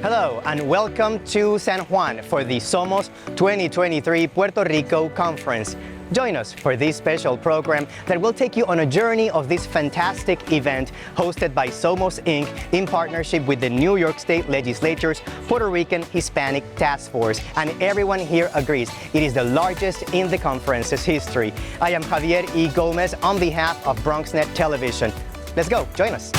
Hello and welcome to San Juan for the Somos 2023 Puerto Rico Conference. Join us for this special program that will take you on a journey of this fantastic event hosted by SOS Inc. in partnership with the New York State Legislature's Puerto Rican Hispanic Task Force. And everyone here agrees it is the largest in the conference's history. I am Javier E. Gomez on behalf of BronxNet Television. Let's go, join us.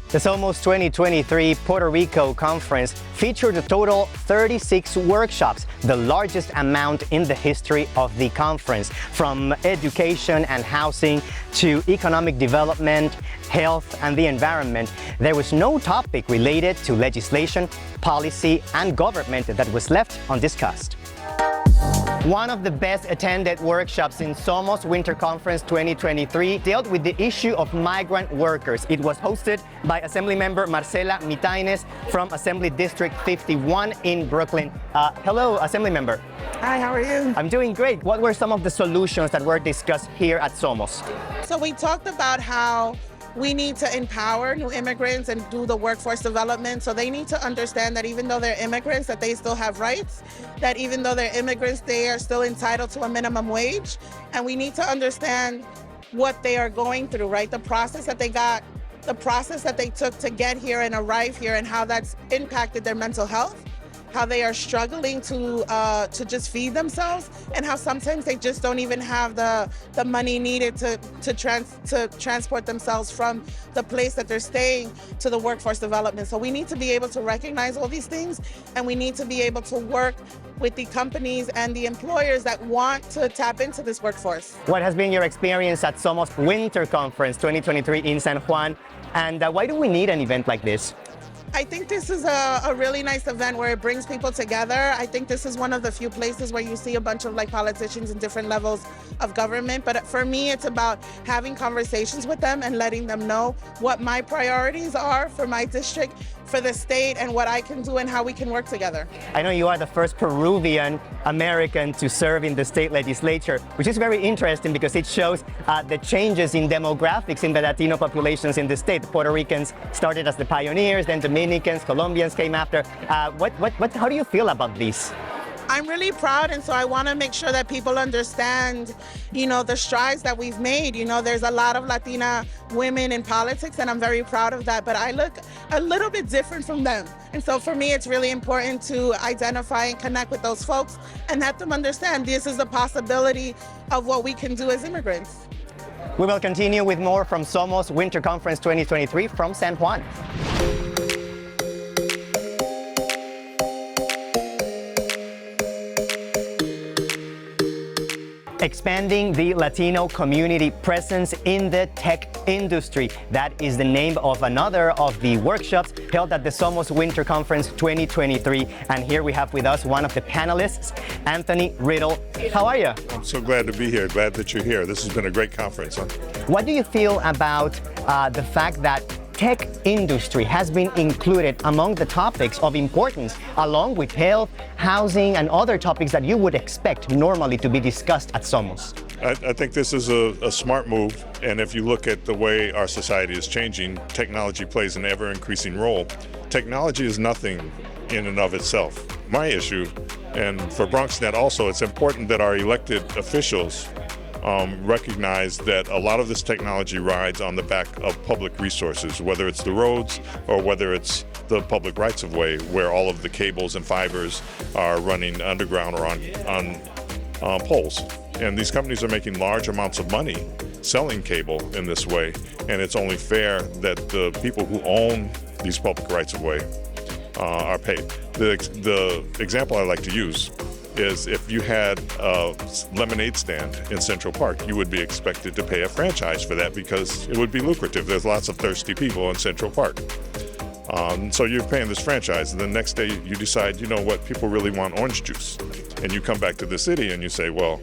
The Somos 2023 Puerto Rico Conference featured a total of 36 workshops, the largest amount in the history of the conference, from education and housing to economic development, health, and the environment. There was no topic related to legislation, policy, and government that was left undiscussed. One of the best attended workshops in Somos Winter Conference 2023 dealt with the issue of migrant workers. It was hosted by Assemblymember Marcela Mitaines from Assembly District 51 in Brooklyn. Hello, Assemblymember. Hi, how are you? I'm doing great. What were some of the solutions that were discussed here at Somos? So we talked about how we need to empower new immigrants and do the workforce development. So they need to understand that even though they're immigrants, that they still have rights, that even though they're immigrants, they are still entitled to a minimum wage. And we need to understand what they are going through, right? The process that they got, the process that they took to get here and arrive here, and how that's impacted their mental health, how they are struggling to just feed themselves, and how sometimes they just don't even have the money needed to transport themselves from the place that they're staying to the workforce development. So we need to be able to recognize all these things, and we need to be able to work with the companies and the employers that want to tap into this workforce. What has been your experience at Somos Winter Conference 2023 in San Juan, and why do we need an event like this? I think this is a really nice event where it brings people together. I think this is one of the few places where you see a bunch of politicians in different levels of government. But for me, it's about having conversations with them and letting them know what my priorities are for my district, for the state, and what I can do and how we can work together. I know you are the first Peruvian American to serve in the state legislature, which is very interesting because it shows the changes in demographics in the Latino populations in the state. Puerto Ricans started as the pioneers, then Dominicans, Colombians came after. How do you feel about this? I'm really proud, and so I want to make sure that people understand, the strides that we've made. There's a lot of Latina women in politics, and I'm very proud of that, but I look a little bit different from them. And so for me, it's really important to identify and connect with those folks and let them understand this is a possibility of what we can do as immigrants. We will continue with more from Somos Winter Conference 2023 from San Juan. Expanding the Latino community presence in the tech industry. That is the name of another of the workshops held at the Somos Winter Conference 2023. And here we have with us one of the panelists, Anthony Riddle. How are you? I'm so glad to be here. Glad that you're here. This has been a great conference. What do you feel about the fact that tech industry has been included among the topics of importance, along with health, housing, and other topics that you would expect normally to be discussed at Somos? I think this is a smart move, and if you look at the way our society is changing, technology plays an ever-increasing role. Technology is nothing in and of itself. My issue, and for BronxNet also, it's important that our elected officials recognize that a lot of this technology rides on the back of public resources, whether it's the roads or whether it's the public rights-of-way, where all of the cables and fibers are running underground or on poles. And these companies are making large amounts of money selling cable in this way, and it's only fair that the people who own these public rights-of-way are paid. The example I like to use is if you had a lemonade stand in Central Park, you would be expected to pay a franchise for that because it would be lucrative. There's lots of thirsty people in Central Park. So you're paying this franchise, and the next day you decide, you know what, people really want orange juice. And you come back to the city and you say, well,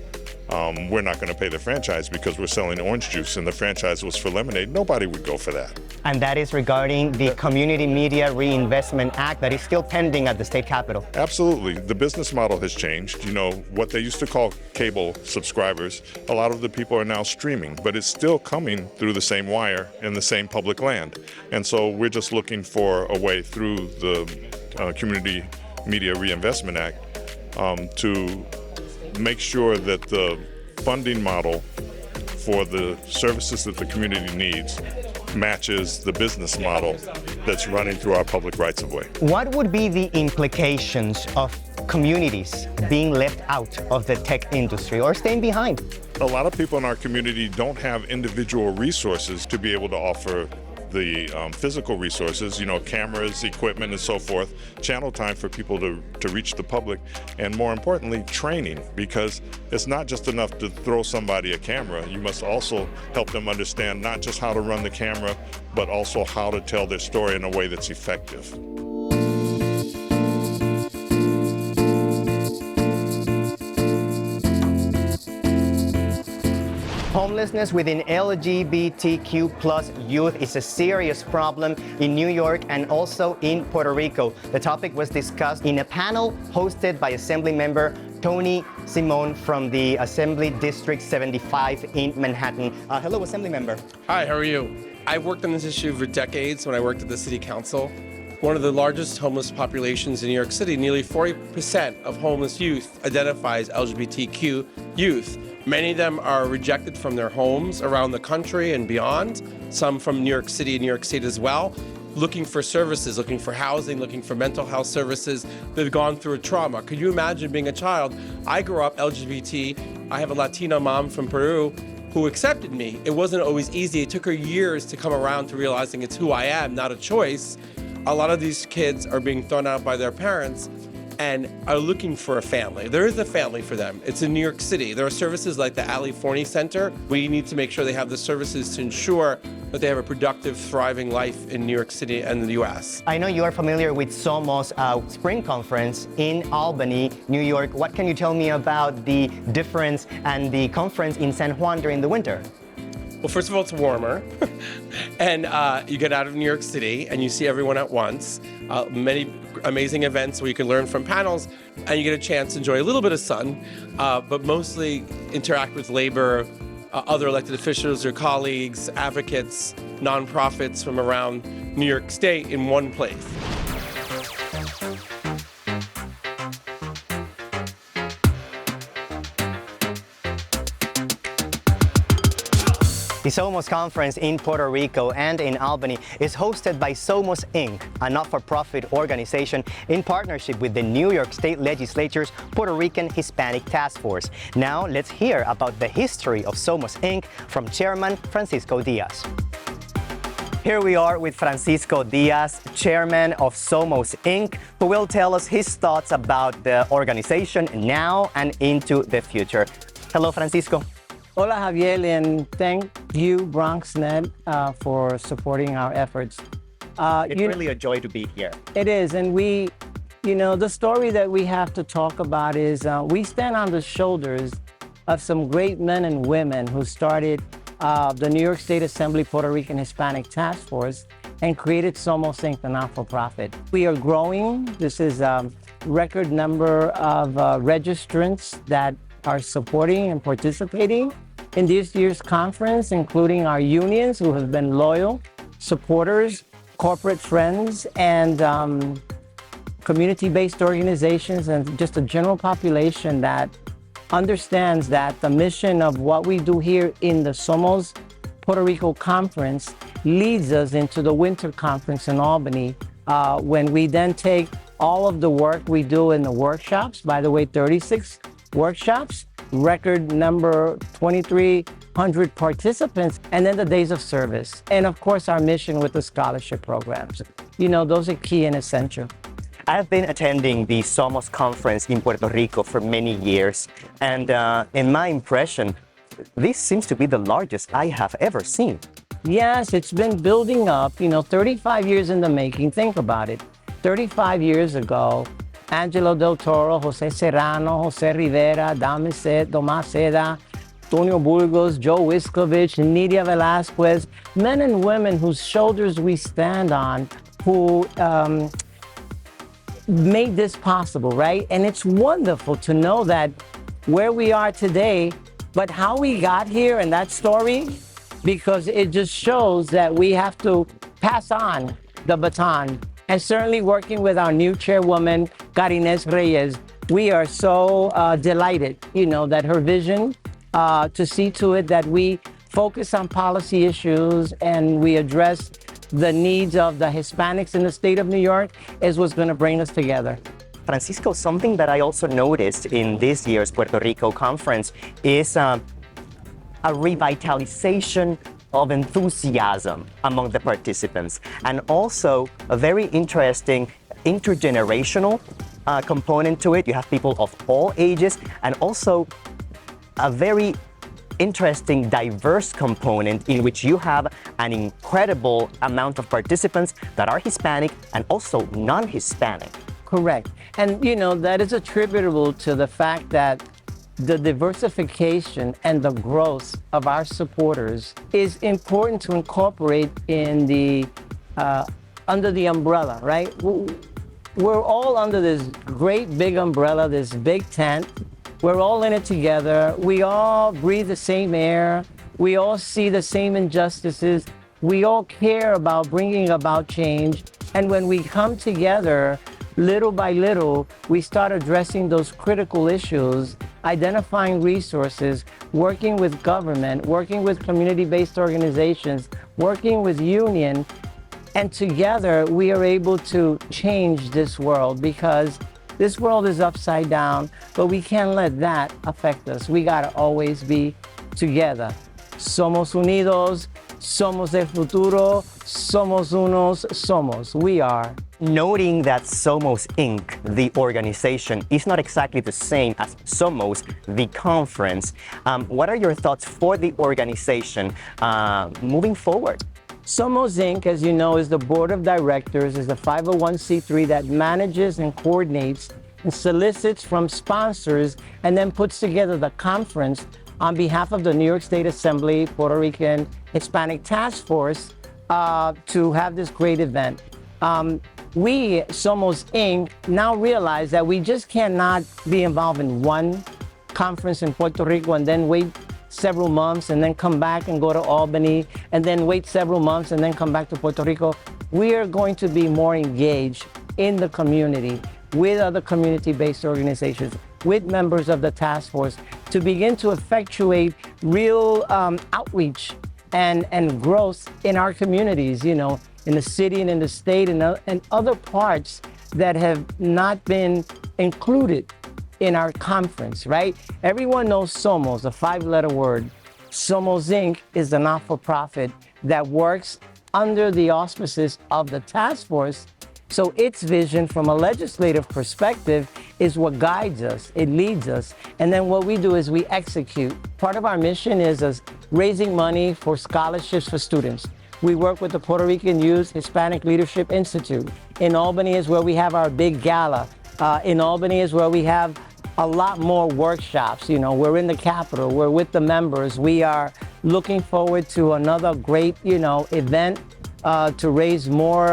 we're not going to pay the franchise because we're selling orange juice and the franchise was for lemonade, nobody would go for that. And that is regarding the Community Media Reinvestment Act that is still pending at the state capitol. Absolutely. The business model has changed. You know, what they used to call cable subscribers, a lot of the people are now streaming, but it's still coming through the same wire in the same public land. And so we're just looking for a way through the Community Media Reinvestment Act to make sure that the funding model for the services that the community needs matches the business model that's running through our public rights of way. What would be the implications of communities being left out of the tech industry or staying behind? A lot of people in our community don't have individual resources to be able to offer the physical resources, you know, cameras, equipment, and so forth, channel time for people to reach the public, and more importantly, training, because it's not just enough to throw somebody a camera. You must also help them understand not just how to run the camera, but also how to tell their story in a way that's effective. Homelessness within LGBTQ plus youth is a serious problem in New York and also in Puerto Rico. The topic was discussed in a panel hosted by Assembly Member Tony Simon from the Assembly District 75 in Manhattan. Hello, Assembly Member. Hi, how are you? I've worked on this issue for decades when I worked at the City Council. One of the largest homeless populations in New York City, nearly 40% of homeless youth identifies LGBTQ youth. Many of them are rejected from their homes around the country and beyond, some from New York City and New York State as well, looking for services, looking for housing, looking for mental health services. They've gone through a trauma. Could you imagine being a child? I grew up LGBT. I have a Latino mom from Peru who accepted me. It wasn't always easy. It took her years to come around to realizing it's who I am, not a choice. A lot of these kids are being thrown out by their parents and are looking for a family. There is a family for them. It's in New York City. There are services like the Ali Forney Center. We need to make sure they have the services to ensure that they have a productive, thriving life in New York City and the U.S. I know you are familiar with Somos Spring Conference in Albany, New York. What can you tell me about the difference and the conference in San Juan during the winter? Well, first of all, it's warmer, and you get out of New York City and you see everyone at once. Many amazing events where you can learn from panels, and you get a chance to enjoy a little bit of sun, but mostly interact with labor, other elected officials, your colleagues, advocates, nonprofits from around New York State in one place. The Somos Conference in Puerto Rico and in Albany is hosted by Somos Inc., a not-for-profit organization in partnership with the New York State Legislature's Puerto Rican Hispanic Task Force. Now, let's hear about the history of Somos Inc. from Chairman Francisco Diaz. Here we are with Francisco Diaz, Chairman of Somos Inc., who will tell us his thoughts about the organization now and into the future. Hello, Francisco. Hola, Javier, and thank you, BronxNet, for supporting our efforts. It's really a joy to be here. It is, and the story that we have to talk about is we stand on the shoulders of some great men and women who started the New York State Assembly Puerto Rican Hispanic Task Force and created Somos Inc., the not-for-profit. We are growing. This is a record number of registrants that are supporting and participating in this year's conference, including our unions who have been loyal supporters, corporate friends, and community-based organizations, and just a general population that understands that the mission of what we do here in the Somos Puerto Rico Conference leads us into the winter conference in Albany, when we then take all of the work we do in the workshops, by the way, 36 workshops, record number 2,300 participants, and then the days of service. And of course, our mission with the scholarship programs. Those are key and essential. I've been attending the Somos conference in Puerto Rico for many years, and in my impression, this seems to be the largest I have ever seen. Yes, it's been building up, 35 years in the making. Think about it. 35 years ago, Angelo Del Toro, Jose Serrano, Jose Rivera, Domas Seda, Antonio Burgos, Joe Wiskovich, Nidia Velasquez, men and women whose shoulders we stand on, who made this possible, right? And it's wonderful to know that where we are today, but how we got here and that story, because it just shows that we have to pass on the baton. And certainly working with our new chairwoman, Karines Reyes, we are so delighted, that her vision to see to it that we focus on policy issues and we address the needs of the Hispanics in the state of New York is what's going to bring us together. Francisco, something that I also noticed in this year's Puerto Rico conference is a revitalization of enthusiasm among the participants, and also a very interesting intergenerational component to it. You have people of all ages, and also a very interesting diverse component in which you have an incredible amount of participants that are Hispanic and also non-Hispanic. Correct. And that is attributable to the fact that the diversification and the growth of our supporters is important to incorporate in the under the umbrella, right? We're all under this great big umbrella, this big tent. We're all in it together. We all breathe the same air. We all see the same injustices. We all care about bringing about change. And when we come together, little by little, we start addressing those critical issues, identifying resources, working with government, working with community-based organizations, working with union, and together we are able to change this world, because this world is upside down, but we can't let that affect us. We gotta always be together. Somos unidos, somos el futuro, somos unos, somos. We are. Noting that Somos Inc., the organization, is not exactly the same as Somos, the conference, what are your thoughts for the organization moving forward? Somos Inc., as you know, is the board of directors, is the 501c3 that manages and coordinates and solicits from sponsors and then puts together the conference on behalf of the New York State Assembly Puerto Rican Hispanic Task Force to have this great event. We, Somos Inc., now realize that we just cannot be involved in one conference in Puerto Rico and then wait several months and then come back and go to Albany and then wait several months and then come back to Puerto Rico. We are going to be more engaged in the community with other community-based organizations, with members of the task force, to begin to effectuate real outreach and growth in our communities, in the city and in the state and other parts that have not been included in our conference, right? Everyone knows Somos, a 5-letter word. Somos Inc. is the not-for-profit that works under the auspices of the task force. So its vision from a legislative perspective is what guides us, it leads us. And then what we do is we execute. Part of our mission is raising money for scholarships for students. We work with the Puerto Rican Youth Hispanic Leadership Institute. In Albany is where we have our big gala. In Albany is where we have a lot more workshops. We're in the Capitol, we're with the members. We are looking forward to another great, event to raise more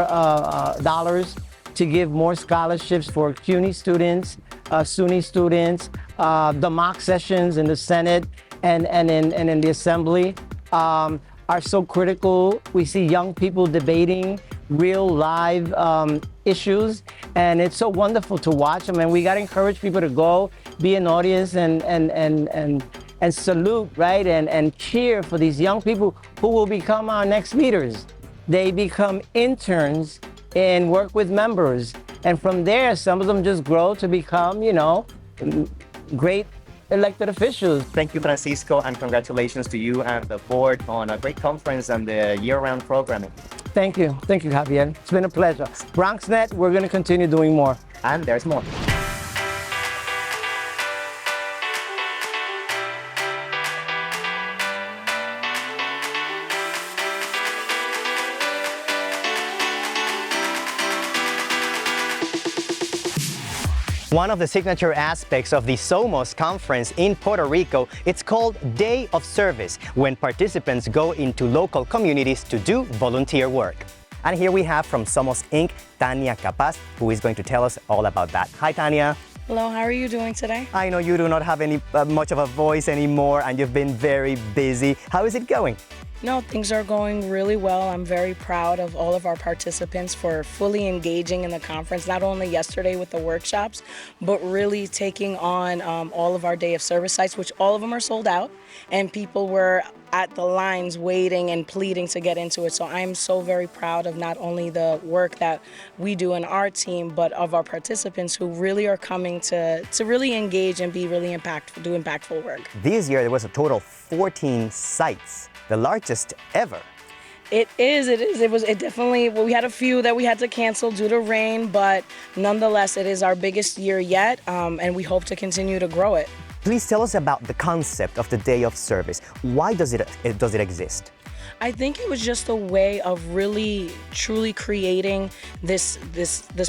dollars, to give more scholarships for CUNY students, SUNY students, the mock sessions in the Senate and in the Assembly are so critical. We see young people debating real live issues, and it's so wonderful to watch them. And we got to encourage people to go, be an audience, and salute, right, and cheer for these young people who will become our next leaders. They become interns and work with members, and from there, some of them just grow to become, great elected officials. Thank you, Francisco, and congratulations to you and the board on a great conference and the year-round programming. Thank you, Javier. It's been a pleasure. BronxNet, we're going to continue doing more. And there's more. One of the signature aspects of the Somos conference in Puerto Rico, it's called Day of Service, when participants go into local communities to do volunteer work. And here we have from Somos Inc, Tania Capaz, who is going to tell us all about that. Hi, Tania. Hello, how are you doing today? I know you do not have any much of a voice anymore, and you've been very busy. How is it going? No, things are going really well. I'm very proud of all of our participants for fully engaging in the conference, not only yesterday with the workshops, but really taking on all of our Day of Service sites, which all of them are sold out, and people were at the lines waiting and pleading to get into it. So I'm so very proud of not only the work that we do in our team, but of our participants who really are coming to really engage and be really impactful, do impactful work. This year there was a total of 14 sites, the largest ever. It definitely, well, we had a few that we had to cancel due to rain, but nonetheless, it is our biggest year yet, and we hope to continue to grow it. Please tell us about the concept of the Day of Service. Why does it exist? I think it was just a way of really, truly creating this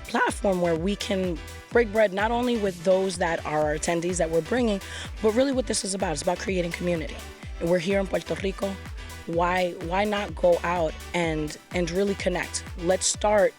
platform where we can break bread not only with those that are our attendees that we're bringing, but really what this is about. It's about creating community. And we're here in Puerto Rico. Why not go out and really connect? Let's start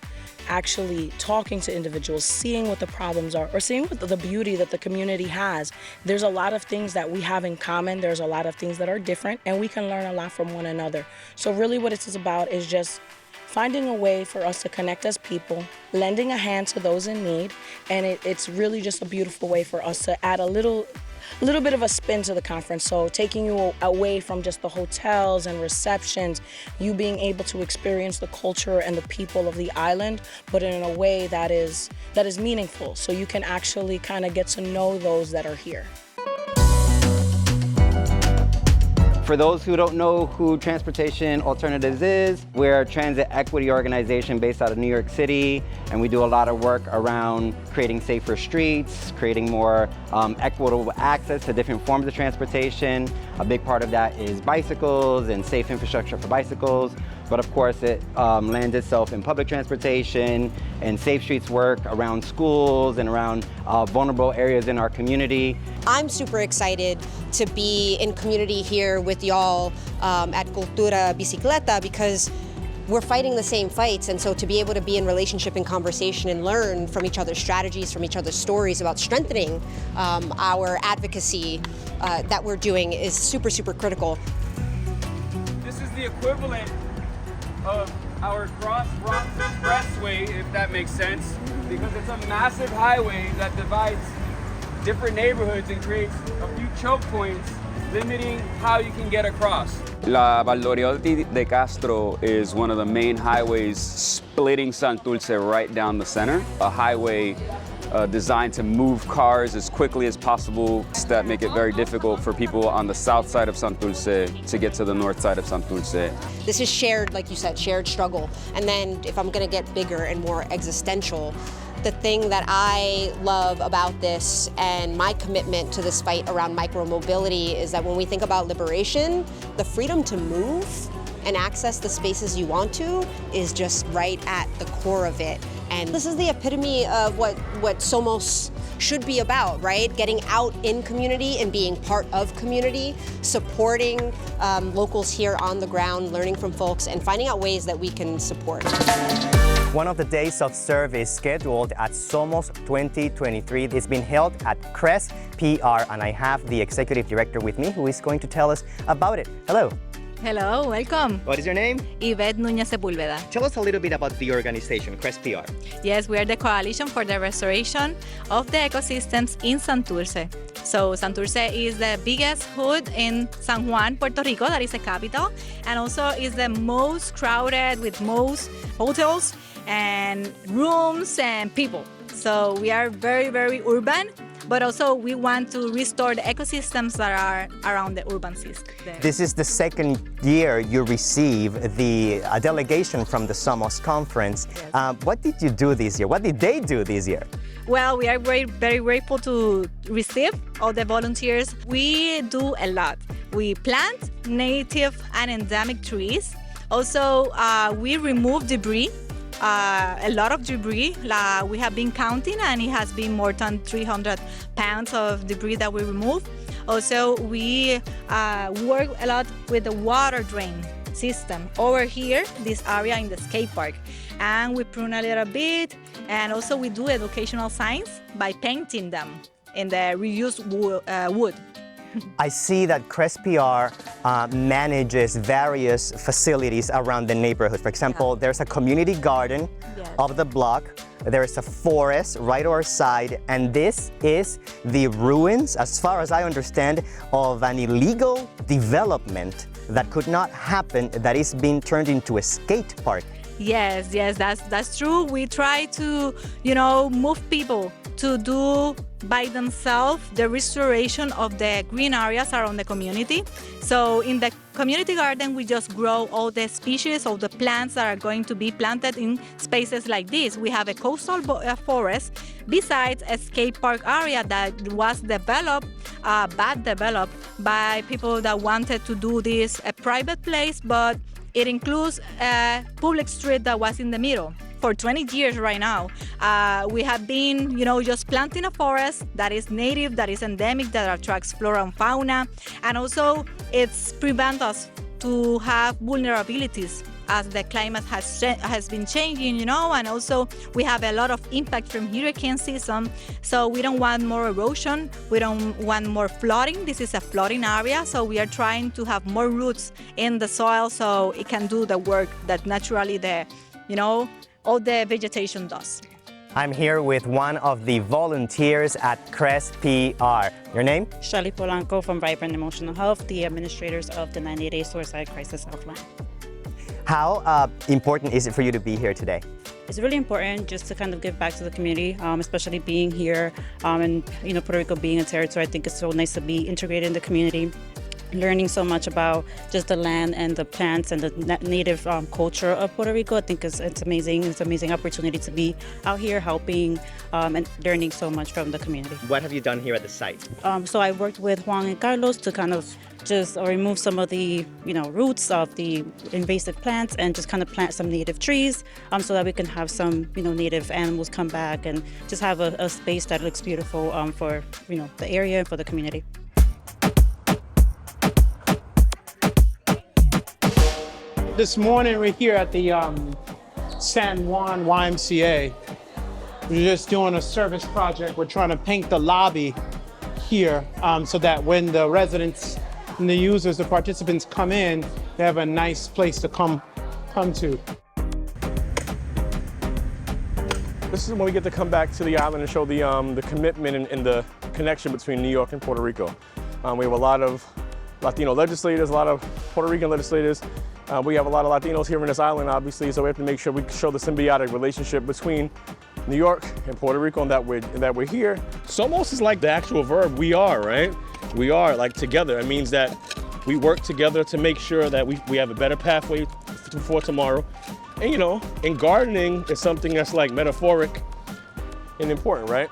actually talking to individuals, seeing what the problems are, or seeing what the beauty that the community has. There's a lot of things that we have in common. There's a lot of things that are different, and we can learn a lot from one another. So really what it is about is just finding a way for us to connect as people, lending a hand to those in need, and it's really just a beautiful way for us to add a little bit of a spin to the conference. So taking you away from just the hotels and receptions, you being able to experience the culture and the people of the island, but in a way that is meaningful. So you can actually kind of get to know those that are here. For those who don't know who Transportation Alternatives is, we're a transit equity organization based out of New York City, and we do a lot of work around creating safer streets, creating more equitable access to different forms of transportation. A big part of that is bicycles and safe infrastructure for bicycles, but of course it lands itself in public transportation and safe streets work around schools and around vulnerable areas in our community. I'm super excited to be in community here with y'all at Cultura Bicicleta because we're fighting the same fights, and so to be able to be in relationship and conversation and learn from each other's strategies, from each other's stories about strengthening our advocacy that we're doing is super, super critical. This is the equivalent of our Cross Bronx Expressway, if that makes sense, because it's a massive highway that divides different neighborhoods and creates a few choke points, limiting how you can get across. La Valdoriotti de Castro is one of the main highways splitting Santurce right down the center. A highway designed to move cars as quickly as possible that make it very difficult for people on the south side of Santurce to get to the north side of Santurce. This is shared, like you said, shared struggle. And then if I'm gonna get bigger and more existential, the thing that I love about this and my commitment to this fight around micromobility is that when we think about liberation, the freedom to move and access the spaces you want to is just right at the core of it. And this is the epitome of what Somos should be about, right? Getting out in community and being part of community, supporting locals here on the ground, learning from folks, and finding out ways that we can support. One of the days of service scheduled at Somos 2023 is being held at CRES PR, and I have the executive director with me who is going to tell us about it. Hello. Hello, welcome. What is your name? Yvette Núñez Sepúlveda. Tell us a little bit about the organization, CRES PR. Yes, we are the Coalition for the Restoration of the Ecosystems in Santurce. So Santurce is the biggest hood in San Juan, Puerto Rico, that is the capital, and also is the most crowded with most hotels and rooms and people. So we are very, very urban, but also we want to restore the ecosystems that are around the urban system. This is the second year you receive a delegation from the Somos conference. Yes. What did you do this year? What did they do this year? Well, we are very, very grateful to receive all the volunteers. We do a lot. We plant native and endemic trees. Also, we remove debris a lot of debris. We have been counting, and it has been more than 300 pounds of debris that we remove. Also, we work a lot with the water drain system over here, this area in the skate park. And we prune a little bit, and also we do educational signs by painting them in the reused wood. I see that Crest PR manages various facilities around the neighborhood. For example, there's a community garden of the block. There's a forest right on our side, and this is the ruins, as far as I understand, of an illegal development that could not happen, that is being turned into a skate park. Yes, that's true. We try to, move people to do by themselves the restoration of the green areas around the community. So in the community garden, we just grow all the species of the plants that are going to be planted in spaces like this. We have a coastal forest besides a skate park area that was developed by people that wanted to do this a private place, but it includes a public street that was in the middle. For 20 years right now, we have been, just planting a forest that is native, that is endemic, that attracts flora and fauna, and also it's prevent us to have vulnerabilities as the climate has been changing, and also we have a lot of impact from hurricane season, so we don't want more erosion, we don't want more flooding. This is a flooding area, so we are trying to have more roots in the soil so it can do the work that naturally all the vegetation does. I'm here with one of the volunteers at Crest PR. Your name? Shelly Polanco from Vibrant Emotional Health, the administrators of the 90-day suicide crisis helpline. How important is it for you to be here today? It's really important just to kind of give back to the community, especially being here and Puerto Rico being a territory. I think it's so nice to be integrated in the community, learning so much about just the land and the plants and the native culture of Puerto Rico. I think it's amazing. It's an amazing opportunity to be out here helping and learning so much from the community. What have you done here at the site? So I worked with Juan and Carlos to kind of just remove some of the roots of the invasive plants and just kind of plant some native trees so that we can have some native animals come back and just have a space that looks beautiful for the area and for the community. This morning we're here at the San Juan YMCA. We're just doing a service project. We're trying to paint the lobby here so that when the residents and the users, the participants come in, they have a nice place to come to. This is when we get to come back to the island and show the commitment and the connection between New York and Puerto Rico. We have a lot of Latino legislators, a lot of Puerto Rican legislators. We have a lot of Latinos here in this island, obviously, so we have to make sure we show the symbiotic relationship between New York and Puerto Rico and that we're here. Somos is like the actual verb, we are, right? We are, like, together. It means that we work together to make sure that we have a better pathway for tomorrow. And, and gardening is something that's like metaphoric and important, right?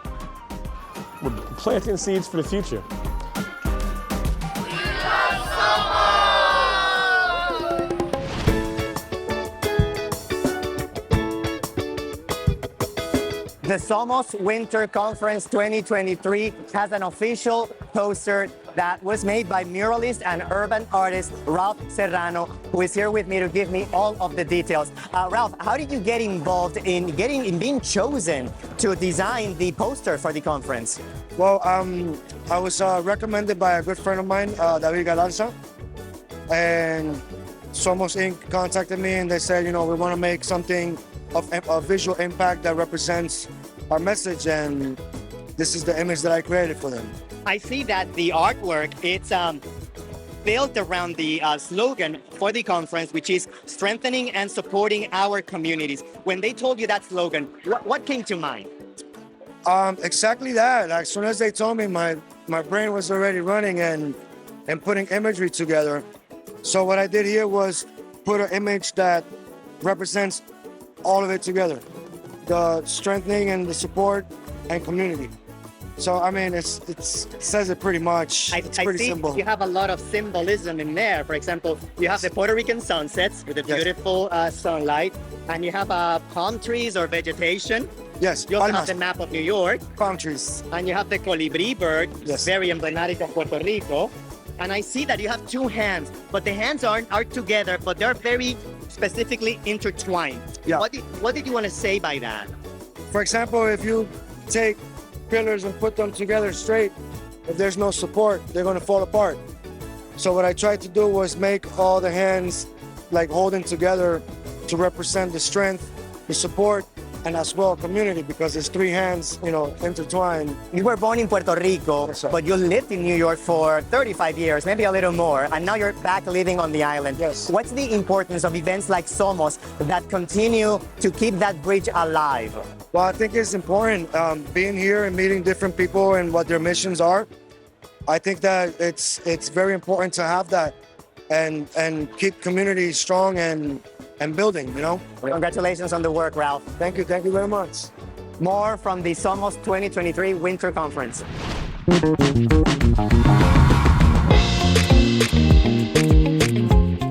We're planting seeds for the future. The Somos Winter Conference 2023 has an official poster that was made by muralist and urban artist Ralph Serrano, who is here with me to give me all of the details. Ralph, how did you get involved in being chosen to design the poster for the conference? Well, I was recommended by a good friend of mine, David Galarza, and Somos Inc. contacted me and they said, we want to make something of a visual impact that represents our message, and this is the image that I created for them. I see that the artwork, it's built around the slogan for the conference, which is strengthening and supporting our communities. When they told you that slogan, what came to mind? Exactly that. As soon as they told me, my brain was already running and putting imagery together. So what I did here was put an image that represents all of it together. The strengthening and the support and community. So, I mean, it says it pretty much. It's pretty simple. You have a lot of symbolism in there. For example, you have the Puerto Rican sunsets with the beautiful sunlight. And you have palm trees or vegetation. Yes, You also have palmas, the map of New York. palm trees. And you have the colibri bird, Yes. very emblematic of Puerto Rico. And I see that you have two hands, but the hands are together, but they're very specifically intertwined. Yeah. What did you want to say by that? For example, if you take pillars and put them together straight, if there's no support, they're going to fall apart. So what I tried to do was make all the hands like holding together to represent the strength, the support, and as well community, because there's three hands, intertwined. You were born in Puerto Rico, Yes, sir. but you lived in New York for 35 years, maybe a little more, and now you're back living on the island. Yes. What's the importance of events like Somos that continue to keep that bridge alive? Well, I think it's important being here and meeting different people and what their missions are. I think that it's very important to have that and keep community strong and building, Congratulations on the work, Ralph. Thank you very much. More from the Somos 2023 Winter Conference.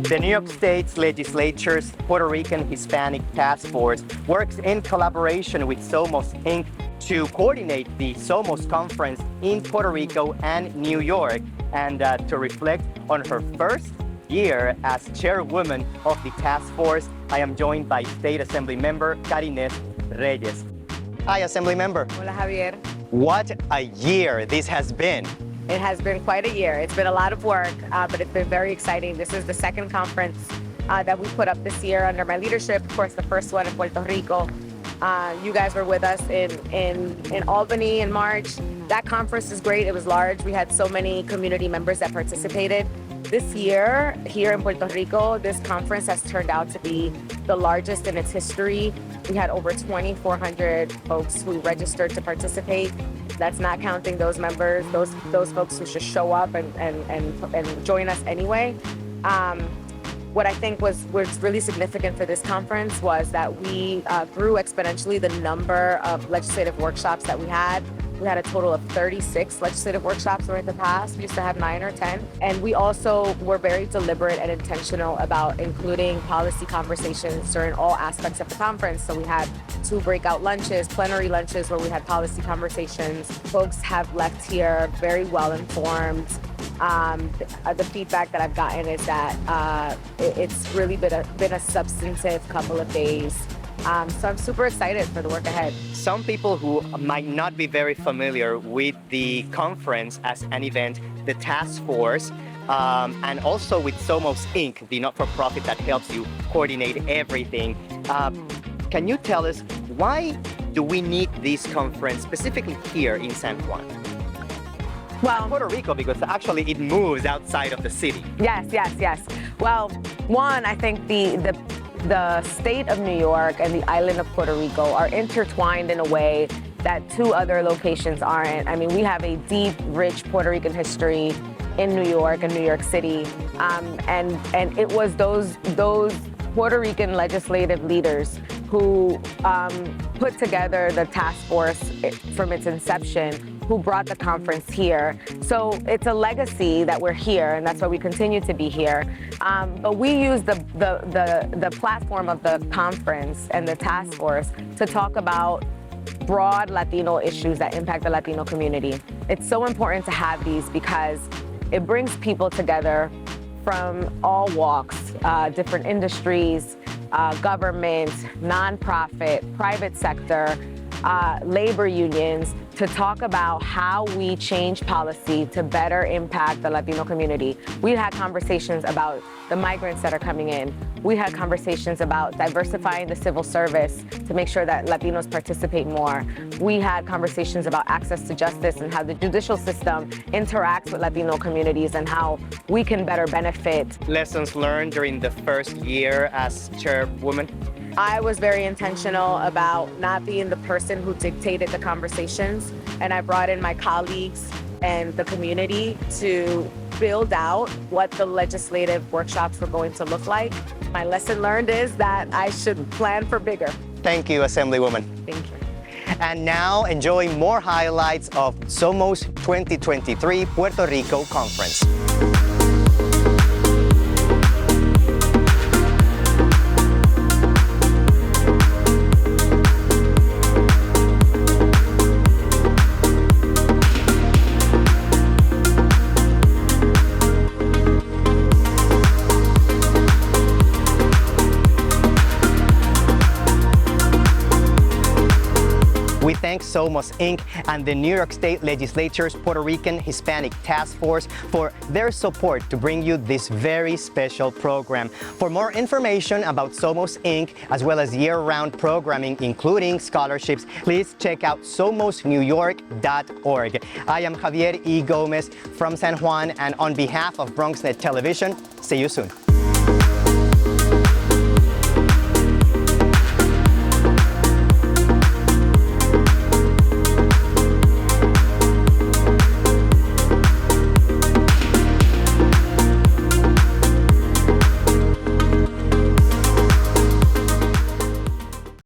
The New York State's legislature's Puerto Rican Hispanic Task Force works in collaboration with SOMOS Inc. to coordinate the Somos Conference in Puerto Rico and New York, and to reflect on her first year as chairwoman of the task force. I am joined by State Assembly Member Karines Reyes. Hi, Assembly Member. Hola, Javier. What a year this has been. It has been quite a year. It's been a lot of work, but it's been very exciting. This is the second conference that we put up this year under my leadership. Of course, the first one in Puerto Rico. You guys were with us in Albany in March. That conference is great. It was large. We had so many community members that participated. This year, here in Puerto Rico, this conference has turned out to be the largest in its history. We had over 2,400 folks who registered to participate. That's not counting those members, those folks who should show up and join us anyway. What I think was really significant for this conference was that we grew exponentially the number of legislative workshops that we had. We had a total of 36 legislative workshops during the past. We used to have 9 or 10. And we also were very deliberate and intentional about including policy conversations during all aspects of the conference. So we had 2 breakout lunches, plenary lunches where we had policy conversations. Folks have left here very well informed. The feedback that I've gotten is that it's really been a substantive couple of days. So I'm super excited for the work ahead. Some people who might not be very familiar with the conference as an event, the task force, and also with Somos Inc., the not-for-profit that helps you coordinate everything. Can you tell us, why do we need this conference specifically here in San Juan? Well, Puerto Rico, because actually it moves outside of the city. Yes. Well, one, I think the state of New York and the island of Puerto Rico are intertwined in a way that 2 other locations aren't. I mean, we have a deep, rich Puerto Rican history in New York and New York City, and it was those Puerto Rican legislative leaders who put together the task force from its inception, who brought the conference here. So it's a legacy that we're here, and that's why we continue to be here. But we use the platform of the conference and the task force to talk about broad Latino issues that impact the Latino community. It's so important to have these because it brings people together from all walks, different industries, government, nonprofit, private sector, labor unions, to talk about how we change policy to better impact the Latino community. We had conversations about the migrants that are coming in. We had conversations about diversifying the civil service to make sure that Latinos participate more. We had conversations about access to justice and how the judicial system interacts with Latino communities and how we can better benefit. Lessons learned during the first year as chairwoman? I was very intentional about not being the person who dictated the conversations, and I brought in my colleagues and the community to build out what the legislative workshops were going to look like. My lesson learned is that I should plan for bigger. Thank you, Assemblywoman. Thank you. And now enjoy more highlights of Somos 2023 Puerto Rico Conference. We thank Somos Inc. and the New York State Legislature's Puerto Rican Hispanic Task Force for their support to bring you this very special program. For more information about Somos Inc., as well as year-round programming, including scholarships, please check out somosnewyork.org. I am Javier E. Gomez from San Juan, and on behalf of BronxNet Television, see you soon.